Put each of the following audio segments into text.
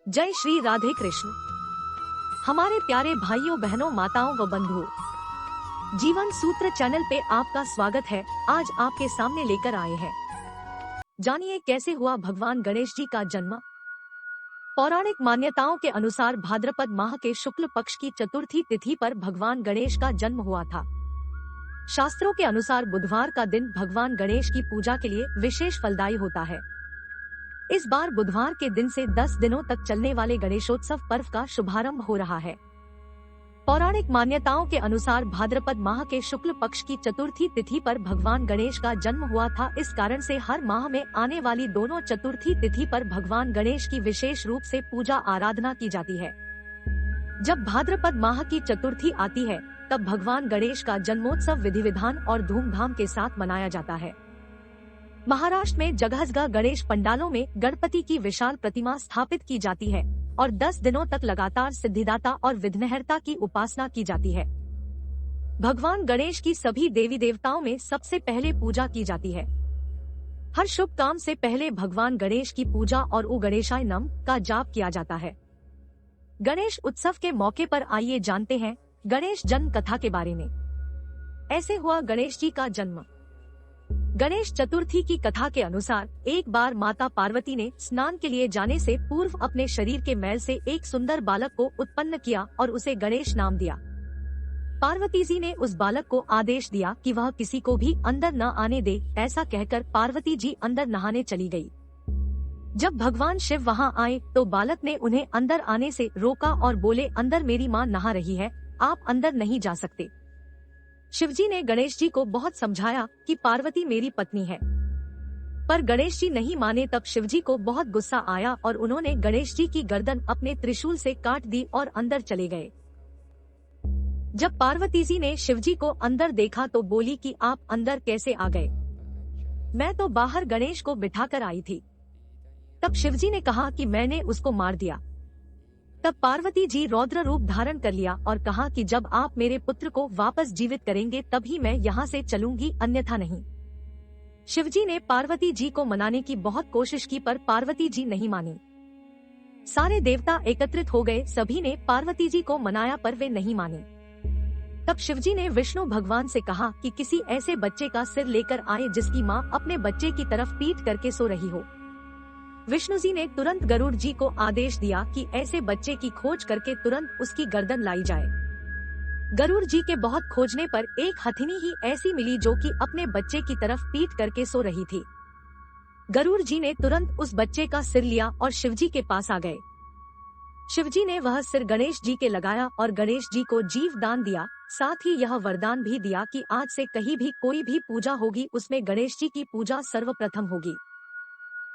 जय श्री राधे कृष्ण। हमारे प्यारे भाइयों बहनों माताओं व बंधुओं, जीवन सूत्र चैनल पे आपका स्वागत है। आज आपके सामने लेकर आए हैं, जानिए कैसे हुआ भगवान गणेश जी का जन्म। पौराणिक मान्यताओं के अनुसार भाद्रपद माह के शुक्ल पक्ष की चतुर्थी तिथि पर भगवान गणेश का जन्म हुआ था। शास्त्रों के अनुसार बुधवार का दिन भगवान गणेश की पूजा के लिए विशेष फलदायी होता है। इस बार बुधवार के दिन से 10 दिनों तक चलने वाले गणेशोत्सव पर्व का शुभारंभ हो रहा है। पौराणिक मान्यताओं के अनुसार भाद्रपद माह के शुक्ल पक्ष की चतुर्थी तिथि पर भगवान गणेश का जन्म हुआ था। इस कारण से हर माह में आने वाली दोनों चतुर्थी तिथि पर भगवान गणेश की विशेष रूप से पूजा आराधना की जाती है। जब भाद्रपद माह की चतुर्थी आती है तब भगवान गणेश का जन्मोत्सव विधि विधान और धूमधाम के साथ मनाया जाता है। महाराष्ट्र में जगह जगह गणेश पंडालों में गणपति की विशाल प्रतिमा स्थापित की जाती है और 10 दिनों तक लगातार सिद्धिदाता और विघ्नहर्ता की उपासना की जाती है। भगवान गणेश की सभी देवी देवताओं में सबसे पहले पूजा की जाती है। हर शुभ काम से पहले भगवान गणेश की पूजा और ओ गणेशाय नमः का जाप किया जाता है। गणेश उत्सव के मौके पर आइए जानते हैं गणेश जन्म कथा के बारे में। ऐसे हुआ गणेश जी का जन्म। गणेश चतुर्थी की कथा के अनुसार एक बार माता पार्वती ने स्नान के लिए जाने से पूर्व अपने शरीर के मैल से एक सुंदर बालक को उत्पन्न किया और उसे गणेश नाम दिया। पार्वती जी ने उस बालक को आदेश दिया कि वह किसी को भी अंदर न आने दे। ऐसा कहकर पार्वती जी अंदर नहाने चली गई। जब भगवान शिव वहां आए तो बालक ने उन्हें अंदर आने से रोका और बोले, अंदर मेरी माँ नहा रही है, आप अंदर नहीं जा सकते। शिवजी ने गणेश जी को बहुत समझाया कि पार्वती मेरी पत्नी है, पर गणेश जी नहीं माने। तब शिवजी को बहुत गुस्सा आया और उन्होंने गणेश जी की गर्दन अपने त्रिशूल से काट दी और अंदर चले गए। जब पार्वती जी ने शिवजी को अंदर देखा तो बोली कि आप अंदर कैसे आ गए, मैं तो बाहर गणेश को बिठाकर आई थी। तब शिवजी ने कहा कि मैंने उसको मार दिया। तब पार्वती जी रौद्र रूप धारण कर लिया और कहा कि जब आप मेरे पुत्र को वापस जीवित करेंगे तभी मैं यहाँ से चलूंगी, अन्यथा नहीं। शिवजी ने पार्वती जी को मनाने की बहुत कोशिश की पर पार्वती जी नहीं मानी। सारे देवता एकत्रित हो गए, सभी ने पार्वती जी को मनाया पर वे नहीं माने। तब शिवजी ने विष्णु भगवान से कहा कि किसी ऐसे बच्चे का सिर लेकर आए जिसकी माँ अपने बच्चे की तरफ पीठ करके सो रही हो। विष्णु जी ने तुरंत गरुड़ जी को आदेश दिया कि ऐसे बच्चे की खोज करके तुरंत उसकी गर्दन लाई जाए। गरुड़ जी के बहुत खोजने पर एक हथिनी ही ऐसी मिली जो कि अपने बच्चे की तरफ पीठ करके सो रही थी। गरुड़ जी ने तुरंत उस बच्चे का सिर लिया और शिवजी के पास आ गए। शिवजी ने वह सिर गणेश जी के लगाया और गणेश जी को जीव दान दिया। साथ ही यह वरदान भी दिया कि आज से कहीं भी कोई भी पूजा होगी उसमें गणेश जी की पूजा सर्वप्रथम होगी।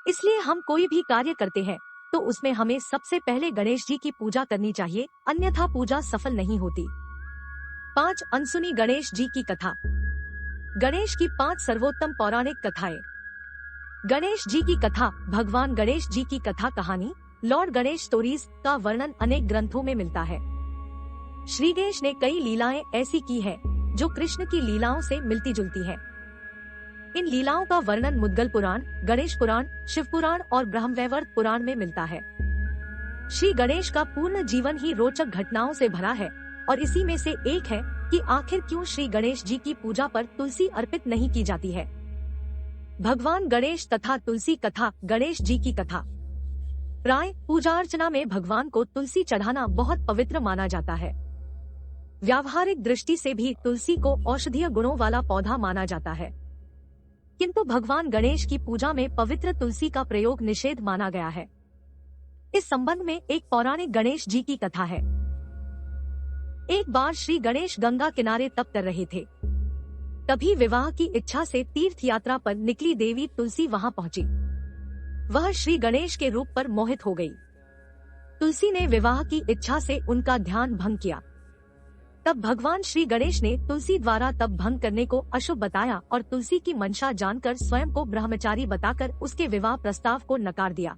इसलिए हम कोई भी कार्य करते हैं तो उसमें हमें सबसे पहले गणेश जी की पूजा करनी चाहिए, अन्यथा पूजा सफल नहीं होती। 5 अनसुनी गणेश जी की कथा। गणेश की 5 सर्वोत्तम पौराणिक कथाएं। गणेश जी की कथा। भगवान गणेश जी की कथा कहानी लॉर्ड गणेश स्टोरीज का वर्णन अनेक ग्रंथों में मिलता है। श्री गणेश ने कई लीलाएं ऐसी की है जो कृष्ण की लीलाओं से मिलती जुलती है। इन लीलाओं का वर्णन मुद्गल पुराण, गणेश पुराण, शिव पुराण और ब्रह्मवैवर्त पुराण में मिलता है। श्री गणेश का पूर्ण जीवन ही रोचक घटनाओं से भरा है और इसी में से एक है कि आखिर क्यों श्री गणेश जी की पूजा पर तुलसी अर्पित नहीं की जाती है। भगवान गणेश तथा तुलसी कथा। गणेश जी की कथा। प्राय पूजा अर्चना में भगवान को तुलसी चढ़ाना बहुत पवित्र माना जाता है। व्यावहारिक दृष्टि से भी तुलसी को औषधीय गुणों वाला पौधा माना जाता है, किंतु भगवान गणेश की पूजा में पवित्र तुलसी का प्रयोग निषेध माना गया है। इस संबंध में एक पौराणिक गणेश जी की कथा है। एक बार श्री गणेश गंगा किनारे तप कर रहे थे। तभी विवाह की इच्छा से तीर्थ यात्रा पर निकली देवी तुलसी वहां पहुंची। वह श्री गणेश के रूप पर मोहित हो गई। तुलसी ने विवाह की इच्छा से उनका ध्यान भंग किया। तब भगवान श्री गणेश ने तुलसी द्वारा तप भंग करने को अशुभ बताया और तुलसी की मंशा जानकर स्वयं को ब्रह्मचारी बताकर उसके विवाह प्रस्ताव को नकार दिया।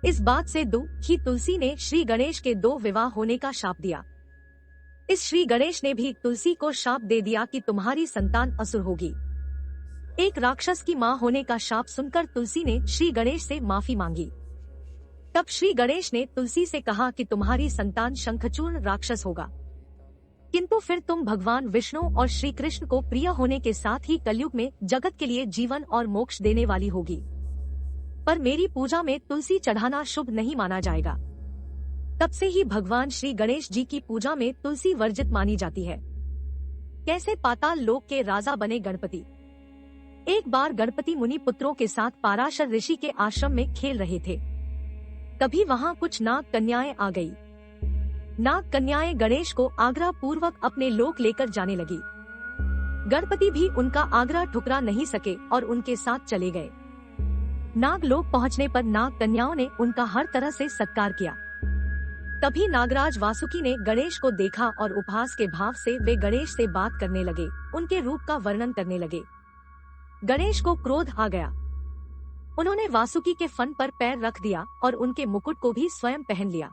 इस बात से दुखी तुलसी ने श्री गणेश के 2 विवाह होने का शाप दिया। इस श्री गणेश ने भी तुलसी को शाप दे दिया कि तुम्हारी संतान असुर होगी। एक राक्षस की मां होने का शाप सुनकर तुलसी ने श्री गणेश से माफी मांगी। तब श्री गणेश ने तुलसी से कहा कि तुम्हारी संतान शंखचूर्ण राक्षस होगा, किंतु फिर तुम भगवान विष्णु और श्री कृष्ण को प्रिय होने के साथ ही कलयुग में जगत के लिए जीवन और मोक्ष देने वाली होगी। पर मेरी पूजा में तुलसी चढ़ाना शुभ नहीं माना जाएगा। तब से ही भगवान श्री गणेश जी की पूजा में तुलसी वर्जित मानी जाती है। कैसे पाताल लोक के राजा बने गणपति। एक बार गणपति मुनि पुत्रों के साथ पाराशर ऋषि के आश्रम में खेल रहे थे। तभी वहाँ कुछ नाग कन्याएं आ गई। नाग कन्याएं गणेश को आग्रह पूर्वक अपने लोक लेकर जाने लगी। गणपति भी उनका आग्रह ठुकरा नहीं सके और उनके साथ चले गए। नाग लोक पहुँचने पर नाग कन्याओं ने उनका हर तरह से सत्कार किया। तभी नागराज वासुकी ने गणेश को देखा और उपहास के भाव से वे गणेश से बात करने लगे, उनके रूप का वर्णन करने लगे। गणेश को क्रोध आ गया। उन्होंने वासुकी के फन पर पैर रख दिया और उनके मुकुट को भी स्वयं पहन लिया।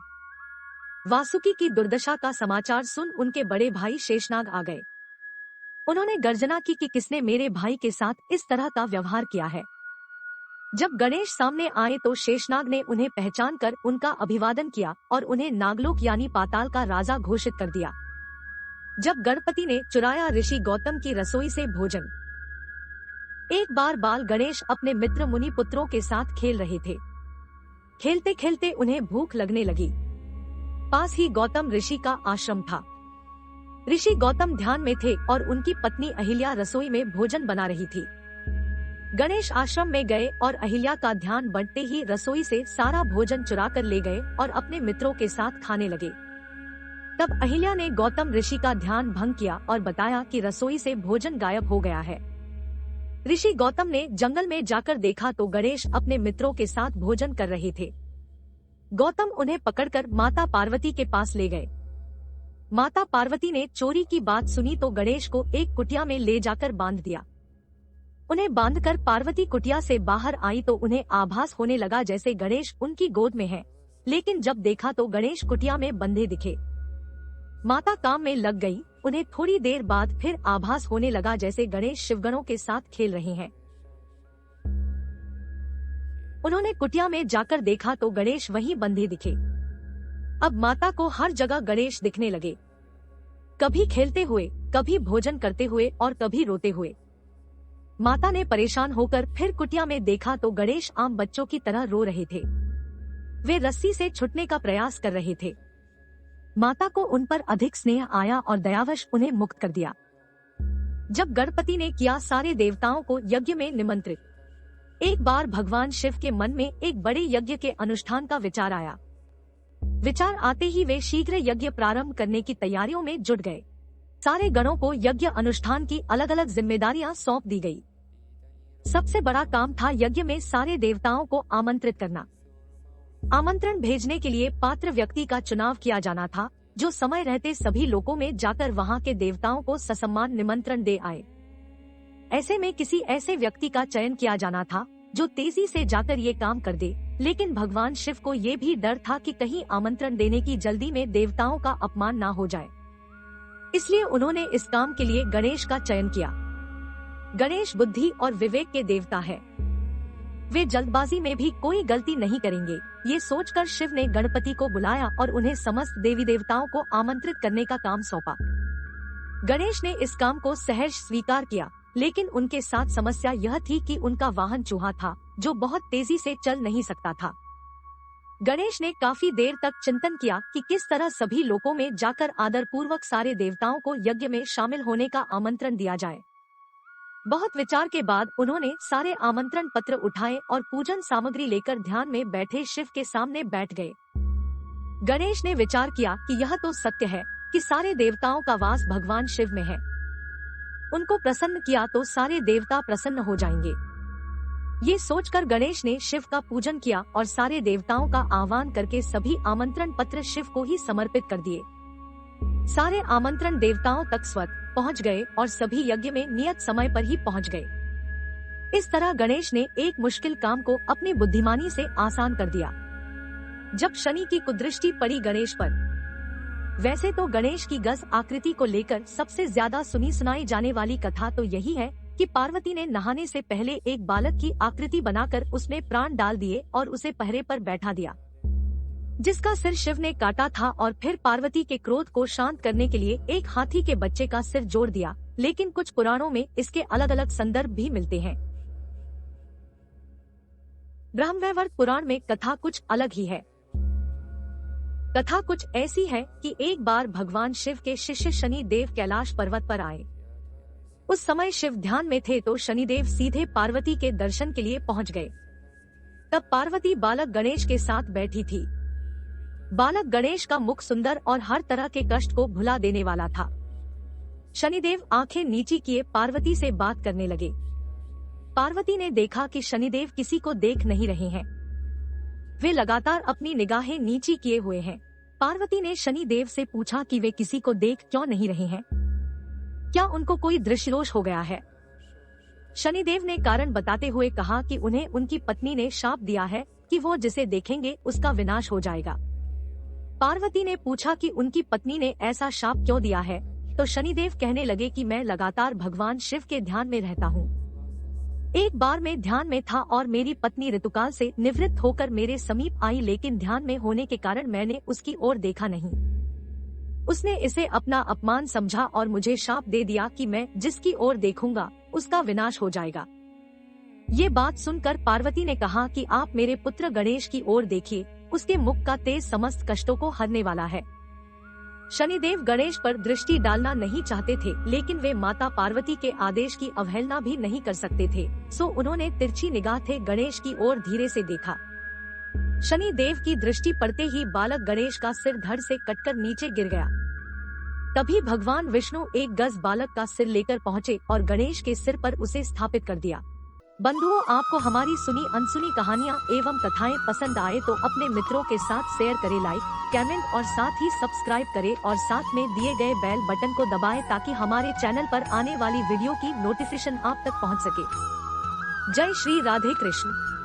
वासुकी की दुर्दशा का समाचार सुन उनके बड़े भाई शेषनाग आ गए। उन्होंने गर्जना की कि किसने मेरे भाई के साथ इस तरह का व्यवहार किया है। जब गणेश सामने आए तो शेषनाग ने उन्हें पहचान कर उनका अभिवादन किया और उन्हें नागलोक यानी पाताल का राजा घोषित कर दिया। जब गणपति ने चुराया ऋषि गौतम की रसोई से भोजन। एक बार बाल गणेश अपने मित्र मुनि पुत्रों के साथ खेल रहे थे। खेलते खेलते उन्हें भूख लगने लगी। पास ही गौतम ऋषि का आश्रम था। ऋषि गौतम ध्यान में थे और उनकी पत्नी अहिल्या रसोई में भोजन बना रही थी। गणेश आश्रम में गए और अहिल्या का ध्यान बढ़ते ही रसोई से सारा भोजन चुरा कर ले गए और अपने मित्रों के साथ खाने लगे। तब अहिल्या ने गौतम ऋषि का ध्यान भंग किया और बताया कि रसोई से भोजन गायब हो गया है। ऋषि गौतम ने जंगल में जाकर देखा तो गणेश अपने मित्रों के साथ भोजन कर रहे थे। गौतम उन्हें पकड़कर माता पार्वती के पास ले गए। माता पार्वती ने चोरी की बात सुनी तो गणेश को एक कुटिया में ले जाकर बांध दिया। उन्हें बांधकर पार्वती कुटिया से बाहर आई तो उन्हें आभास होने लगा जैसे गणेश उनकी गोद में है, लेकिन जब देखा तो गणेश कुटिया में बंधे दिखे। माता काम में लग गई। उन्हें थोड़ी देर बाद फिर आभास होने लगा जैसे गणेश शिवगणों के साथ खेल रहे हैं। उन्होंने कुटिया में जाकर देखा तो गणेश वहीं बंधे दिखे। अब माता को हर जगह गणेश दिखने लगे, कभी खेलते हुए, कभी भोजन करते हुए और कभी रोते हुए। माता ने परेशान होकर फिर कुटिया में देखा तो गणेश आम बच्चों की तरह रो रहे थे। वे रस्सी से छूटने का प्रयास कर रहे थे। माता को उन पर अधिक स्नेह आया और दयावश उन्हें मुक्त कर दिया। जब गणपति ने किया सारे देवताओं को यज्ञ में निमंत्रित। एक बार भगवान शिव के मन में एक बड़े यज्ञ के अनुष्ठान का विचार आया। विचार आते ही वे शीघ्र यज्ञ प्रारंभ करने की तैयारियों में जुट गए। सारे गणों को यज्ञ अनुष्ठान की अलग अलग जिम्मेदारियां सौंप दी गई। सबसे बड़ा काम था यज्ञ में सारे देवताओं को आमंत्रित करना। आमंत्रण भेजने के लिए पात्र व्यक्ति का चुनाव किया जाना था, जो समय रहते सभी लोकों में जाकर वहां के देवताओं को ससम्मान निमंत्रण दे आए। ऐसे में किसी ऐसे व्यक्ति का चयन किया जाना था जो तेजी से जाकर ये काम कर दे, लेकिन भगवान शिव को ये भी डर था कि कहीं आमंत्रण देने की जल्दी में देवताओं का अपमान ना हो जाए। इसलिए उन्होंने इस काम के लिए गणेश का चयन किया। गणेश बुद्धि और विवेक के देवता है। वे जल्दबाजी में भी कोई गलती नहीं करेंगे। ये सोचकर शिव ने गणपति को बुलाया और उन्हें समस्त देवी देवताओं को आमंत्रित करने का काम सौंपा। गणेश ने इस काम को सहर्ष स्वीकार किया, लेकिन उनके साथ समस्या यह थी कि उनका वाहन चूहा था, जो बहुत तेजी से चल नहीं सकता था। गणेश ने काफी देर तक चिंतन किया कि किस तरह सभी लोकों में जाकर आदर पूर्वक सारे देवताओं को यज्ञ में शामिल होने का आमंत्रण दिया जाए। बहुत विचार के बाद उन्होंने सारे आमंत्रण पत्र उठाए और पूजन सामग्री लेकर ध्यान में बैठे शिव के सामने बैठ गए। गणेश ने विचार किया कि यह तो सत्य है कि सारे देवताओं का वास भगवान शिव में है। उनको प्रसन्न किया तो सारे देवता प्रसन्न हो जाएंगे। ये सोचकर गणेश ने शिव का पूजन किया और सारे देवताओं का आह्वान करके सभी आमंत्रण पत्र शिव को ही समर्पित कर दिए। सारे आमंत्रण देवताओं तक स्वतः पहुंच गए और सभी यज्ञ में नियत समय पर ही पहुंच गए। इस तरह गणेश ने एक मुश्किल काम को अपनी बुद्धिमानी से आसान कर दिया। जब शनि की कुदृष्टि पड़ी गणेश पर। वैसे तो गणेश की गज आकृति को लेकर सबसे ज्यादा सुनी सुनाई जाने वाली कथा तो यही है कि पार्वती ने नहाने से पहले एक बालक की आकृति बनाकर उसमें प्राण डाल दिए और उसे पहरे पर बैठा दिया। जिसका सिर शिव ने काटा था और फिर पार्वती के क्रोध को शांत करने के लिए एक हाथी के बच्चे का सिर जोड़ दिया। लेकिन कुछ पुराणों में इसके अलग अलग संदर्भ भी मिलते हैं। ब्रह्मवैवर्त पुराण में कथा कुछ अलग ही है। कथा कुछ ऐसी है कि एक बार भगवान शिव के शिष्य शनिदेव कैलाश पर्वत पर आए। उस समय शिव ध्यान में थे तो शनिदेव सीधे पार्वती के दर्शन के लिए पहुंच गए। तब पार्वती बालक गणेश के साथ बैठी थी। बालक गणेश का मुख सुंदर और हर तरह के कष्ट को भुला देने वाला था। शनिदेव आंखें नीची किए पार्वती से बात करने लगे। पार्वती ने देखा कि शनिदेव किसी को देख नहीं रहे हैं, वे लगातार अपनी निगाहें नीची किए हुए हैं। पार्वती ने शनिदेव से पूछा कि वे किसी को देख क्यों नहीं रहे हैं, क्या उनको कोई दृष्टिदोष हो गया है। शनिदेव ने कारण बताते हुए कहा कि उन्हें उनकी पत्नी ने शाप दिया है कि वो जिसे देखेंगे उसका विनाश हो जाएगा। पार्वती ने पूछा कि उनकी पत्नी ने ऐसा शाप क्यों दिया है, तो शनिदेव कहने लगे कि मैं लगातार भगवान शिव के ध्यान में रहता हूँ। एक बार मैं ध्यान में था और मेरी पत्नी ऋतुकाल से निवृत्त होकर मेरे समीप आई, लेकिन ध्यान में होने के कारण मैंने उसकी ओर देखा नहीं। उसने इसे अपना अपमान समझा और मुझे शाप दे दिया कि मैं जिसकी ओर देखूंगा उसका विनाश हो जाएगा। ये बात सुनकर पार्वती ने कहा कि आप मेरे पुत्र गणेश की ओर देखिए, उसके मुख का तेज समस्त कष्टों को हरने वाला है। शनिदेव गणेश पर दृष्टि डालना नहीं चाहते थे, लेकिन वे माता पार्वती के आदेश की अवहेलना भी नहीं कर सकते थे, सो उन्होंने तिरछी निगाह से गणेश की ओर धीरे से देखा। शनिदेव की दृष्टि पड़ते ही बालक गणेश का सिर धड़ से कटकर नीचे गिर गया। तभी भगवान विष्णु एक गज बालक का सिर लेकर पहुँचे और गणेश के सिर पर उसे स्थापित कर दिया। बंधुओं, आपको हमारी सुनी अनसुनी कहानियाँ एवं कथाएं पसंद आए तो अपने मित्रों के साथ शेयर करें, लाइक, कमेंट और साथ ही सब्सक्राइब करें और साथ में दिए गए बेल बटन को दबाएं ताकि हमारे चैनल पर आने वाली वीडियो की नोटिफिकेशन आप तक पहुंच सके। जय श्री राधे कृष्ण।